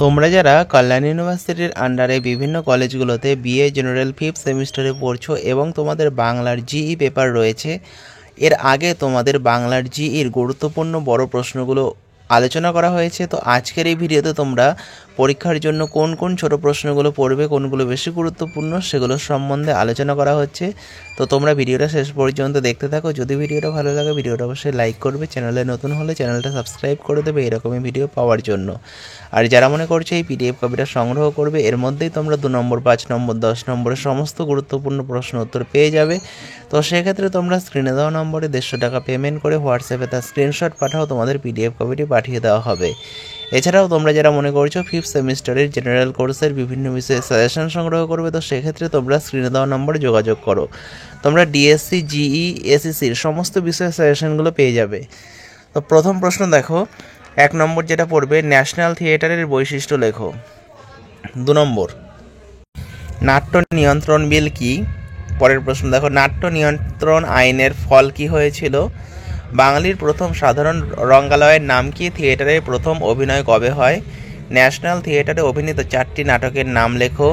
তোমরা যারা কল্যাণ ইউনিভার্সিটির আন্ডারে বিভিন্ন কলেজগুলোতে বিএ জেনারেল 5th সেমিস্টারে পড়ছো এবং তোমাদের বাংলার জিই পেপার রয়েছে, এর আগে তোমাদের বাংলার জিইর গুরুত্বপূর্ণ বড় প্রশ্নগুলো আলোচনা করা হয়েছে। তো আজকের এই ভিডিওতে তোমরা পরীক্ষার জন্য কোন কোন ছোট প্রশ্নগুলো পড়বে, কোনগুলো বেশি গুরুত্বপূর্ণ, সেগুলো সম্বন্ধে আলোচনা করা হচ্ছে। তো তোমরা ভিডিওটা শেষ পর্যন্ত দেখতে থাকো। যদি ভিডিওটা ভালো লাগে ভিডিওটা অবশ্যই লাইক করবে, চ্যানেলে নতুন হলে চ্যানেলটা সাবস্ক্রাইব করে দেবে এরকমই ভিডিও পাওয়ার জন্য। আর যারা মনে করছে এই পিডিএফ কপিটা সংগ্রহ করবে, এর মধ্যেই তোমরা 2 নম্বর, 5 নম্বর, 10 নম্বরের সমস্ত গুরুত্বপূর্ণ প্রশ্ন উত্তর পেয়ে যাবে। তো সেক্ষেত্রে তোমরা স্ক্রিনে দেওয়া নম্বরে 150 টাকা পেমেন্ট করে হোয়াটসঅ্যাপে তার স্ক্রিনশট পাঠাও, তোমাদের পিডিএফ কপিটি পাঠিয়ে দেওয়া হবে। এছাড়াও তোমরা যারা মনে করছো 5th সেমিস্টারের জেনারেল কোর্সের বিভিন্ন বিষয়ে সাজেশন সংগ্রহ করবে, তো সেক্ষেত্রে তোমরা স্ক্রিনে দেওয়া নম্বরে যোগাযোগ করো। তোমরা ডিএসসি, জিই, এসএসসির সমস্ত বিষয়ে সাজেশনগুলো পেয়ে যাবে। তো প্রথম প্রশ্ন দেখো, 1 নম্বর যেটা পড়বে, ন্যাশনাল থিয়েটারের বৈশিষ্ট্য লেখো। 2 নম্বর, নাট্য নিয়ন্ত্রণ বিল কি? পরের প্রশ্ন দেখো, নাট্য নিয়ন্ত্রণ আইনের ফল কি হয়েছিল? বাঙালির প্রথম সাধারণ রঙ্গালয়ের নাম কি? থিয়েটারে প্রথম অভিনয় কবে হয়? ন্যাশনাল থিয়েটারে অভিনীত 4টি নাটকের নাম লেখো।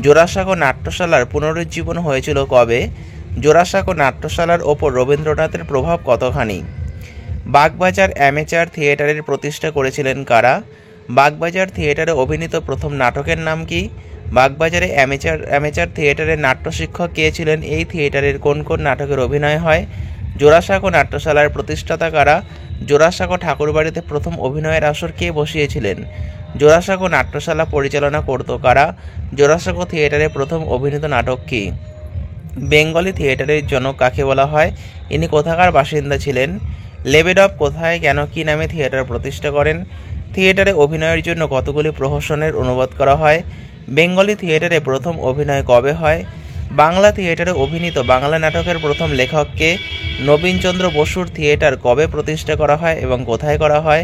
জোড়াসাঁকো নাট্যশালার পুনরুজ্জীবন হয়েছিল কবে? জোড়াসাঁকো নাট্যশালার ওপর রবীন্দ্রনাথের প্রভাব কতখানি? বাগবাজার অ্যামেচার থিয়েটারের প্রতিষ্ঠা করেছিলেন কারা? বাগবাজার থিয়েটারে অভিনীত প্রথম নাটকের নাম কি? বাগবাজারে অ্যামেচার থিয়েটারের নাট্য শিক্ষক কে ছিলেন? এই থিয়েটারের কোন কোন নাটকের অভিনয় হয়? জোড়াসাঁকো নাট্যশালার প্রতিষ্ঠাতা কারা? জোড়াসাঁকো ঠাকুরবাড়িতে প্রথম অভিনয়ের আসর কে বসিয়েছিলেন? জোড়াসাঁকো নাট্যশালা পরিচালনা করত কারা? জোড়াসাঁকো থিয়েটারে প্রথম অভিনীত নাটক কি? বেঙ্গলি থিয়েটারের জনক কাকে বলা হয়? ইনি কোথাকার বাসিন্দা ছিলেন? লেবেডভ কোথায়, কেন, কি নামে থিয়েটার প্রতিষ্ঠা করেন? থিয়েটারে অভিনয়ের জন্য কতগুলি প্রহসনের অনুবাদ করা হয়? বেঙ্গলি থিয়েটারে প্রথম অভিনয় কবে হয়? বাংলা থিয়েটারে অভিনীত বাংলা নাটকের প্রথম লেখককে? নবীনচন্দ্র বসুর থিয়েটার কবে প্রতিষ্ঠা করা হয় এবং কোথায় করা হয়?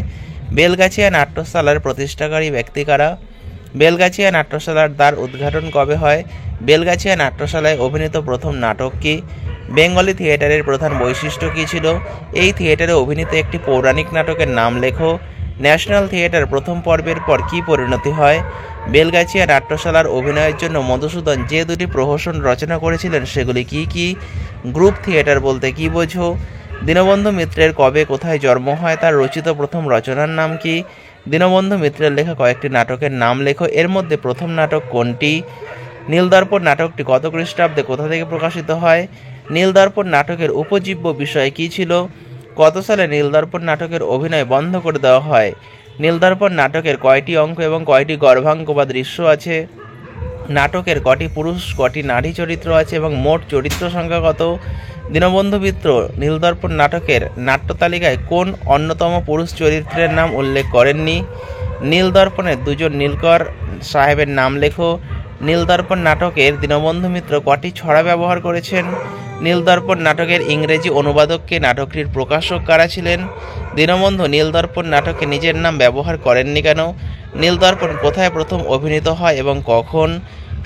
বেলগাছিয়া নাট্যশালার প্রতিষ্ঠাকারী ব্যক্তি কারা? বেলগাছিয়া নাট্যশালার দ্বার উদ্ঘাটন কবে হয়? বেলগাছিয়া নাট্যশালায় অভিনীত প্রথম নাটক কি? বেঙ্গলি থিয়েটারের প্রধান বৈশিষ্ট্য কী ছিল? এই থিয়েটারে অভিনীত একটি পৌরাণিক নাটকের নাম লেখো। ন্যাশনাল থিয়েটার প্রথম পর্বের পর কী পরিণতি হয়? বেলগাছিয়া নাট্যশালার অভিনয়ের জন্য মধুসূদন যে 2টি প্রহসন রচনা করেছিলেন সেগুলি কি কি? গ্রুপ থিয়েটার বলতে কী বোঝো? দীনবন্ধু মিত্রের কবে কোথায় জন্ম হয়? তার রচিত প্রথম রচনার নাম কি? দীনবন্ধু মিত্রের লেখা কয়েকটি নাটকের নাম লেখো। এর মধ্যে প্রথম নাটক কোনটি? নীলদর্পণ নাটকটি কত খ্রিস্টাব্দে কোথা থেকে প্রকাশিত হয়? নীলদর্পণ নাটকের উপজীব্য বিষয় কী ছিল? কত সালে নীলদর্পণ নাটকের অভিনয় বন্ধ করে দেওয়া হয়? নীলদর্পণ নাটকের কয়টি অঙ্ক এবং কয়টি গর্ভাঙ্ক বা দৃশ্য আছে? নাটকের কটি পুরুষ কটি নারী চরিত্র আছে এবং মোট চরিত্র সংখ্যা কত? দীনবন্ধু মিত্র নীলদর্পণ নাটকের নাট্য তালিকায় কোন অন্যতম পুরুষ চরিত্রের নাম উল্লেখ করেননি? নীলদর্পণের 2জন নীলকর সাহেবের নাম লেখো। নীলদর্পণ নাটকের দীনবন্ধু মিত্র কটি ছড়া ব্যবহার করেছেন? নীলদর্পণ নাটকের ইংরেজি অনুবাদককে, নাটকটির প্রকাশক কারা ছিলেন? দীনবন্ধু নীলদর্পণ নাটকে নিজের নাম ব্যবহার করেননি কেন? নীলদর্পণ কোথায় প্রথম অভিনীত হয় এবং কখন?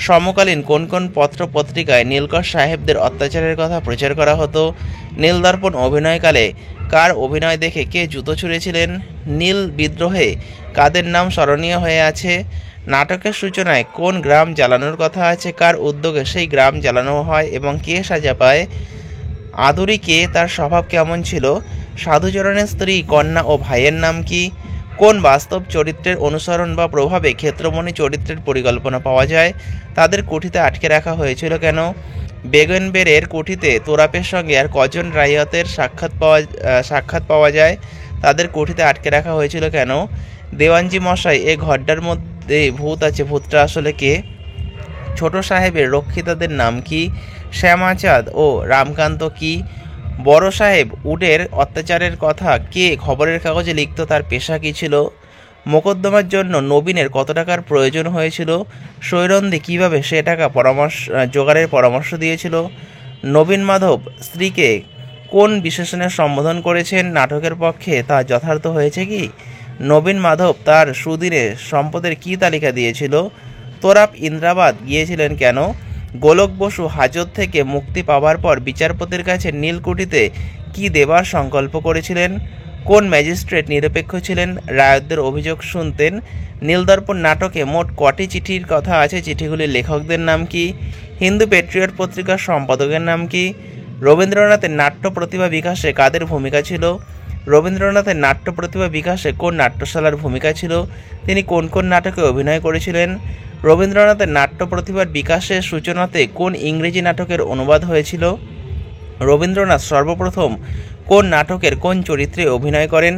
সমকালীন কোন কোন পত্র পত্রিকায় নীলকর সাহেবদের অত্যাচারের কথা প্রচার করা হতো? নীলদর্পণ অভিনয়কালে কার অভিনয় দেখে কে জুতো ছুঁড়েছিলেন? নীল বিদ্রোহে কাদের নাম স্মরণীয় হয়ে আছে? নাটকের সূচনায় কোন গ্রাম জ্বালানোর কথা আছে? কার উদ্যোগে সেই গ্রাম জ্বালানো হয় এবং কে সাজা পায়? আদুরি কে, তার স্বভাব কেমন ছিল? সাধুচরণের স্ত্রী, কন্যা ও ভাইয়ের নাম কি? কোন বাস্তব চরিত্রের অনুসরণ বা প্রভাবে ক্ষেত্রমণি চরিত্রের পরিকল্পনা পাওয়া যায়? তাদের কুঠিতে আটকে রাখা হয়েছিল কেন? বেগনবেরের কুঠিতে তোরাপের সঙ্গে আর কজন রায়তের সাক্ষাৎ পাওয়া যায়? তাদের কুঠিতে আটকে রাখা হয়েছিল কেন? দেওয়ানজি মশাই, এ ঘরটার মধ্যে ভূত আছে, ভূতটা আসলে কে? ছোট সাহেবের রক্ষিতাদের নাম কি? শ্যামাচাঁদ ও রামকান্ত কি? বড় সাহেব উডের অত্যাচারের কথা কে খবরের কাগজে লিখত, তার পেশা কী ছিল? মোকদ্দমার জন্য নবীনের কত টাকার প্রয়োজন হয়েছিল? সৈরন্দী কিভাবে সে টাকা জোগাড়ের পরামর্শ দিয়েছিল? নবীন মাধব স্ত্রীকে কোন বিশেষণে সম্বোধন করেছেন নাটকের পক্ষে, তা যথার্থ হয়েছে কি? নবীন মাধব তার সুদিনে সম্পদের কি তালিকা দিয়েছিল? তোরাপ ইন্দ্রাবাদ গিয়েছিলেন কেন? গোলক বসু হাজত থেকে মুক্তি পাওয়ার পর বিচারপতির কাছে নীলকুঠিতে কি দেবার সংকল্প করেছিলেন? কোন ম্যাজিস্ট্রেট নিরপেক্ষ ছিলেন, রায়তদের অভিযোগ শুনতেন? নীলদর্পণ নাটকে মোট কটি চিঠির কথা আছে, চিঠিগুলির লেখকদের নাম কি? হিন্দু পেট্রিয়ট পত্রিকার সম্পাদকের নাম কি? রবীন্দ্রনাথের নাট্য প্রতিভা বিকাশে কাদের ভূমিকা ছিল? রবীন্দ্রনাথের নাট্য প্রতিভা বিকাশে কোন নাট্যশালার ভূমিকা ছিল? তিনি কোন কোন নাটকে অভিনয় করেছিলেন? রবীন্দ্রনাথের নাট্য প্রতিভার বিকাশের সূচনাতে কোন ইংরেজি নাটকের অনুবাদ হয়েছিল? রবীন্দ্রনাথ সর্বপ্রথম কোন নাটকের কোন চরিত্রে অভিনয় করেন?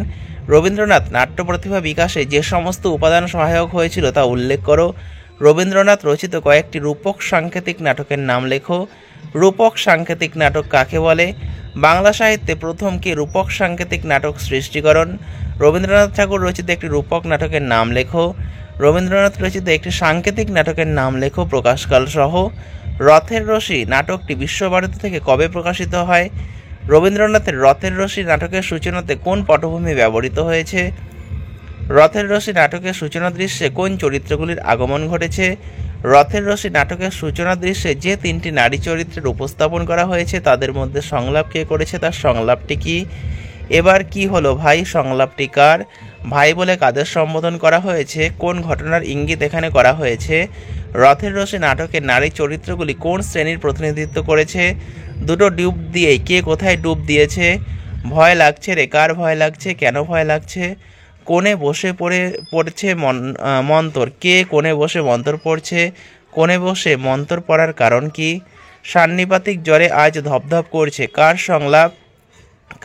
রবীন্দ্রনাথ নাট্য প্রতিভা বিকাশে যে সমস্ত উপাদান সহায়ক হয়েছিল তা উল্লেখ করো। রবীন্দ্রনাথ রচিত কয়েকটি রূপক সাংকেতিক নাটকের নাম লেখো। রূপক সাংকেতিক নাটক কাকে বলে? বাংলা সাহিত্যে প্রথম কে রূপক সাংকেতিক নাটক সৃষ্টি করেন? রবীন্দ্রনাথ ঠাকুর রচিত একটি রূপক নাটকের নাম লেখো। রবীন্দ্রনাথ রচিত একটি সাংকেতিক নাটকের নাম লেখো প্রকাশকাল সহ। রথের রশি নাটকটি বিশ্বভারতী থেকে কবে প্রকাশিত হয়? রবীন্দ্রনাথের রথের রশি নাটকের সূচনাতে কোন পটভূমি ব্যবহৃত হয়েছে? রথের রশি নাটকের সূচনা দৃশ্যে কোন চরিত্রগুলির আগমন ঘটেছে? রথের রশি নাটকের সূচনা দৃশ্যে যে তিনটি নারী চরিত্রের উপস্থাপন করা হয়েছে তাদের মধ্যে সংলাপ কে করেছে, তার সংলাপটি কি? এবার কি হলো ভাই সংলাপটি কার? ভাই বলে কাদের সম্বোধন করা হয়েছে? কোন ঘটনার ইঙ্গিত এখানে করা হয়েছে? রথের রশি নাটকের নারী চরিত্রগুলি কোন শ্রেণীর প্রতিনিধিত্ব করেছে? দুটো ডুব দিয়ে কে কোথায় ডুব দিয়েছে? ভয় লাগছে রে, কার ভয় লাগছে, কেন ভয় লাগছে? কোণে বসে পড়ছে মন্তর, কে কোণে বসে মন্তর পড়ছে? কোণে বসে মন্তর পড়ার কারণ কি? সান্নিপাতিক জ্বরে আজ ধপধপ করছে, কার সংলাপ?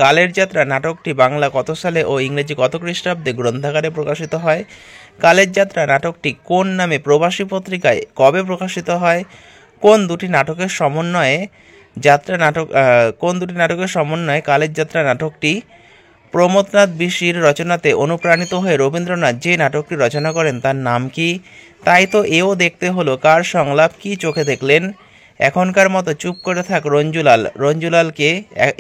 কালের যাত্রা নাটকটি বাংলা কত সালে ও ইংরেজি কত খ্রিস্টাব্দে গ্রন্থাগারে প্রকাশিত হয়? কালের যাত্রা নাটকটি কোন নামে প্রবাসী পত্রিকায় কবে প্রকাশিত হয়? কোন দুটি নাটকের সমন্বয়ে কালের যাত্রা নাটকটি? প্রমথনাথ বিশির রচনাতে অনুপ্রাণিত হয়ে রবীন্দ্রনাথ যে নাটকটি রচনা করেন তার নাম কি? তাই তো এও দেখতে হলো, কার সংলাপ, কি চোখে দেখলেন? এখনকার মতো চুপ করে থাক রঞ্জুলাল। রঞ্জুলালকে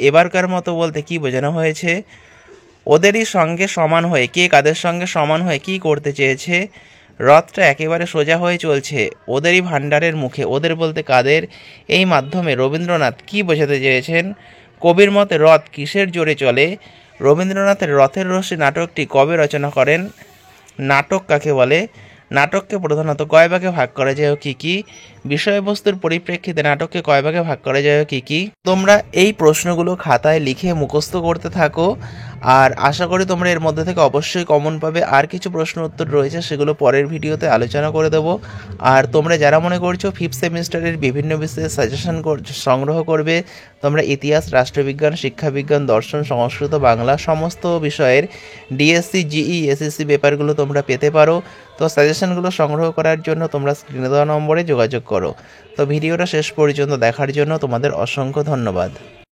এবারকার মতো বলতে কি বোঝানো হয়েছে? ওদেরই সঙ্গে সমান হয়ে, কে কাদের সঙ্গে সমান হয়ে কি করতে চেয়েছে? রথটা একেবারে সোজা হয়ে চলছে ওদেরই ভাণ্ডারের মুখে, ওদের বলতে কাদের? এই মাধ্যমে রবীন্দ্রনাথ কি বোঝাতে চেয়েছেন? কবির মতে রথ কিসের জোরে চলে? রবীন্দ্রনাথের রথের রশি নাটকটি কবে রচনা করেন? নাটক কাকে বলে? নাটককে প্রধানত কয় ভাগে ভাগ করা যায় ও কী কী? বিষয়বস্তুর পরিপ্রেক্ষিতে নাটককে কয় ভাগে ভাগ করা যায় ও কী কী? তোমরা এই প্রশ্নগুলো খাতায় লিখে মুখস্থ করতে থাকো, আর আশা করি তোমরা এর মধ্যে থেকে অবশ্যই কমন পাবে। আর কিছু প্রশ্ন উত্তর রয়েছে, সেগুলো পরের ভিডিওতে আলোচনা করে দেবো। আর তোমরা যারা মনে করছো ফিফথ সেমিস্টারের বিভিন্ন বিষয়ে সাজেশন সংগ্রহ করবে, তোমরা ইতিহাস, রাষ্ট্রবিজ্ঞান, শিক্ষাবিজ্ঞান, দর্শন, সংস্কৃত, বাংলা সমস্ত বিষয়ের ডিএসসি, জিই, এসএসসি পেপারগুলো তোমরা পেতে পারো। তো সাজেশনগুলো সংগ্রহ করার জন্য তোমরা স্ক্রিনে দেওয়া নম্বরে যোগাযোগ করো। তো ভিডিওটা শেষ পর্যন্ত দেখার জন্য তোমাদের অসংখ্য ধন্যবাদ।